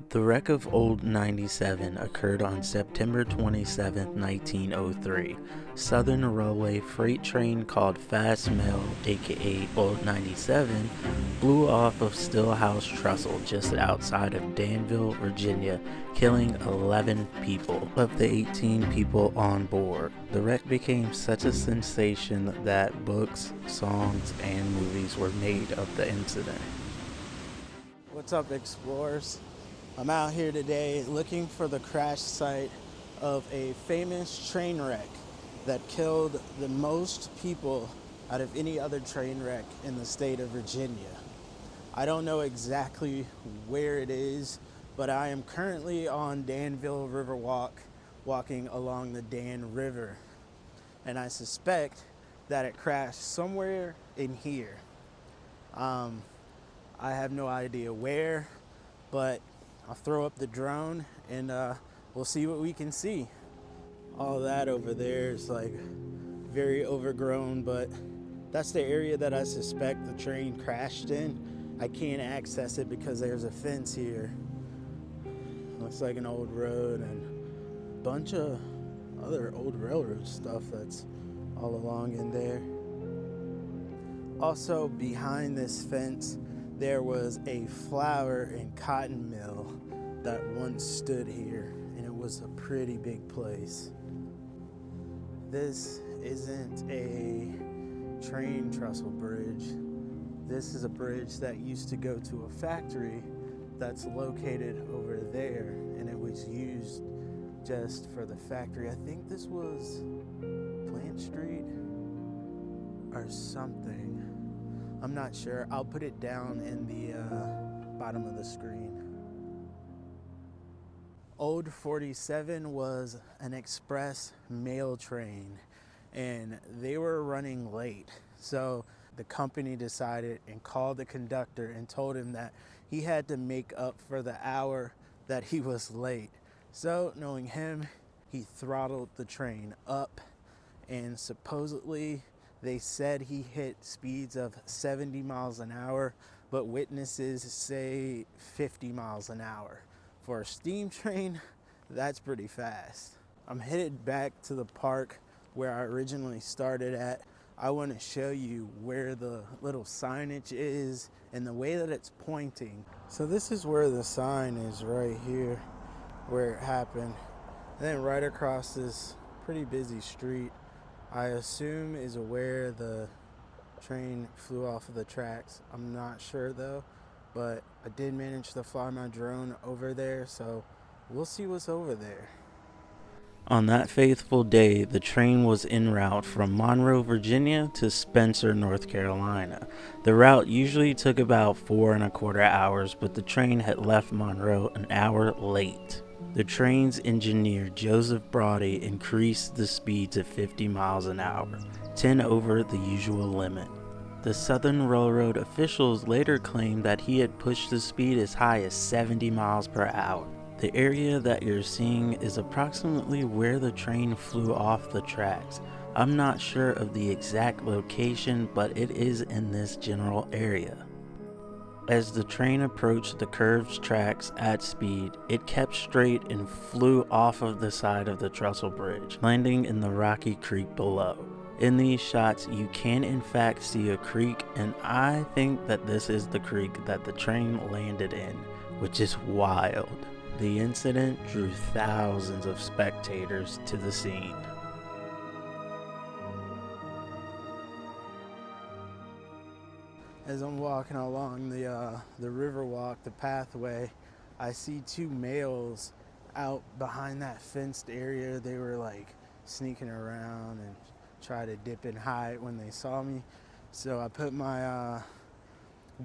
The wreck of Old 97 occurred on September 27, 1903. Southern Railway freight train called Fast Mail, aka Old 97, blew off of Stillhouse Trestle just outside of Danville, Virginia, killing 11 people of the 18 people on board. The wreck became such a sensation that books, songs, and movies were made of the incident. What's up, explorers? I'm out here today looking for the crash site of a famous train wreck that killed the most people out of any other train wreck in the state of Virginia. I don't know exactly where it is, but I am currently on Danville Riverwalk, walking along the Dan River, and I suspect that it crashed somewhere in here. I have no idea where, but I'll throw up the drone and we'll see what we can see. All that over there is like very overgrown, but that's the area that I suspect the train crashed in. I can't access it because there's a fence here. Looks like an old road and a bunch of other old railroad stuff that's all along in there. Also, behind this fence, there was a flour and cotton mill that once stood here, and it was a pretty big place. This isn't a train trestle bridge. This is a bridge that used to go to a factory that's located over there, and it was used just for the factory. I think this was Plant Street or something. I'm not sure. I'll put it down in the bottom of the screen. Old 47 was an express mail train, and they were running late. So the company decided and called the conductor and told him that he had to make up for the hour that he was late. So knowing him, he throttled the train up, and supposedly they said he hit speeds of 70 miles an hour, but witnesses say 50 miles an hour. For a steam train, that's pretty fast. I'm headed back to the park where I originally started at. I want to show you where the little signage is and the way that it's pointing. So this is where the sign is, right here, where it happened. And then right across this pretty busy street, I assume is where the train flew off of the tracks. I'm not sure though, but I did manage to fly my drone over there, so we'll see what's over there. On that faithful day, the train was en route from Monroe, Virginia to Spencer, North Carolina. The route usually took about 4.25 hours, but the train had left Monroe an hour late. The train's engineer, Joseph Brodie, increased the speed to 50 miles an hour, 10 over the usual limit. The Southern Railroad officials later claimed that he had pushed the speed as high as 70 miles per hour. The area that you're seeing is approximately where the train flew off the tracks. I'm not sure of the exact location, but it is in this general area. As the train approached the curved tracks at speed, it kept straight and flew off of the side of the trestle bridge, landing in the rocky creek below. In these shots, you can in fact see a creek, and I think that this is the creek that the train landed in, which is wild. The incident drew thousands of spectators to the scene. As I'm walking along the Riverwalk, the pathway, I see two males out behind that fenced area. They were like sneaking around and try to dip and hide when they saw me. So I put my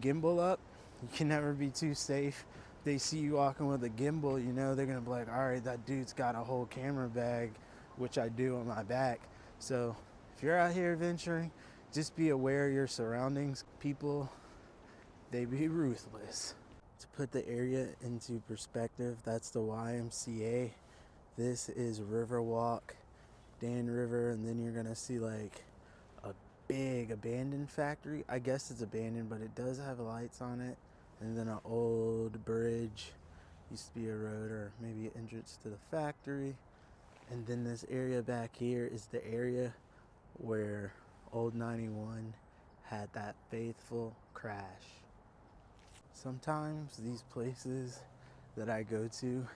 gimbal up. You can never be too safe. They see you walking with a gimbal, you know they're gonna be like, all right, that dude's got a whole camera bag, which I do on my back. So if you're out here venturing, just be aware of your surroundings. People, they be ruthless. To put the area into perspective, that's the YMCA. This is Riverwalk, Dan River, and then you're gonna see like a big abandoned factory. I guess it's abandoned, but it does have lights on it. And then an old bridge Used to be a road or maybe an entrance to the factory. And then this area back here is the area where Old 91 had that faithful crash. Sometimes these places that I go to,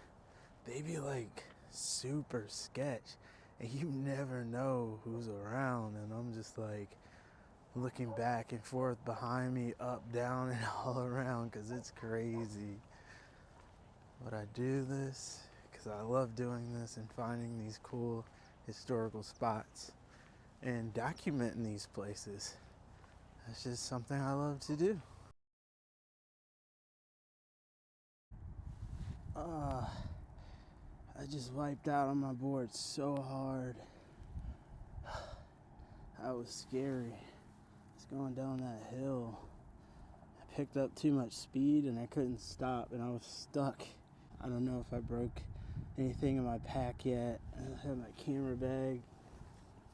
they be like super sketch and you never know who's around, and I'm just like looking back and forth behind me, up, down, and all around because it's crazy. But I do this because I love doing this and finding these cool historical spots and documenting these places. That's just something I love to do. I just wiped out on my board so hard. That was scary. It's going down that hill. I picked up too much speed and I couldn't stop and I was stuck. I don't know if I broke anything in my pack yet. I have my camera bag.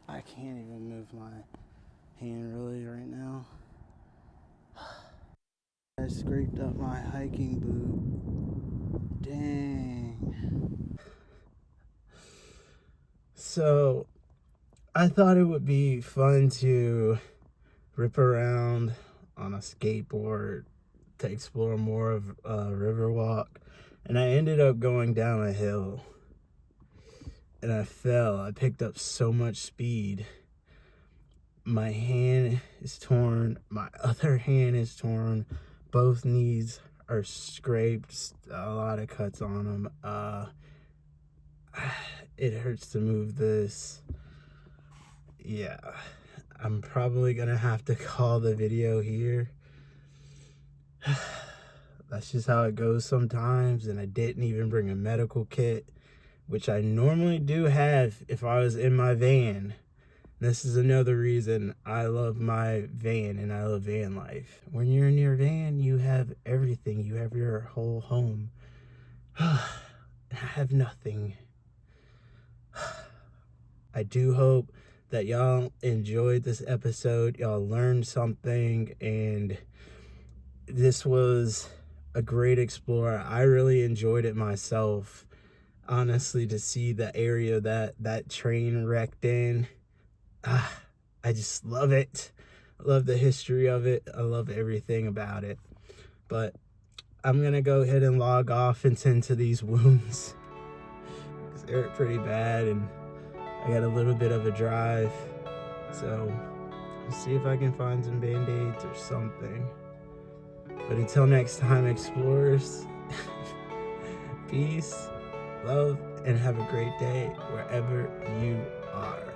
I can't even move my hand really right now. I scraped up my hiking boot. Dang. So I thought it would be fun to rip around on a skateboard to explore more of Riverwalk, and I ended up going down a hill and I fell. I picked up so much speed. My hand is torn, my other hand is torn, both knees are scraped, a lot of cuts on them. It hurts to move this. Yeah, I'm probably gonna have to call the video here. That's just how it goes sometimes, and I didn't even bring a medical kit, which I normally do have if I was in my van. This is another reason I love my van and I love van life. When you're in your van, you have everything. You have your whole home. I have nothing. I do hope that y'all enjoyed this episode. Y'all learned something, and this was a great explorer. I really enjoyed it myself. Honestly, to see the area that train wrecked in, I just love it. I love the history of it. I love everything about it. But I'm gonna go ahead and log off and tend to these wounds because they're pretty bad, and I got a little bit of a drive. So let's see if I can find some band-aids or something. But until next time, explorers, peace, love, and have a great day wherever you are.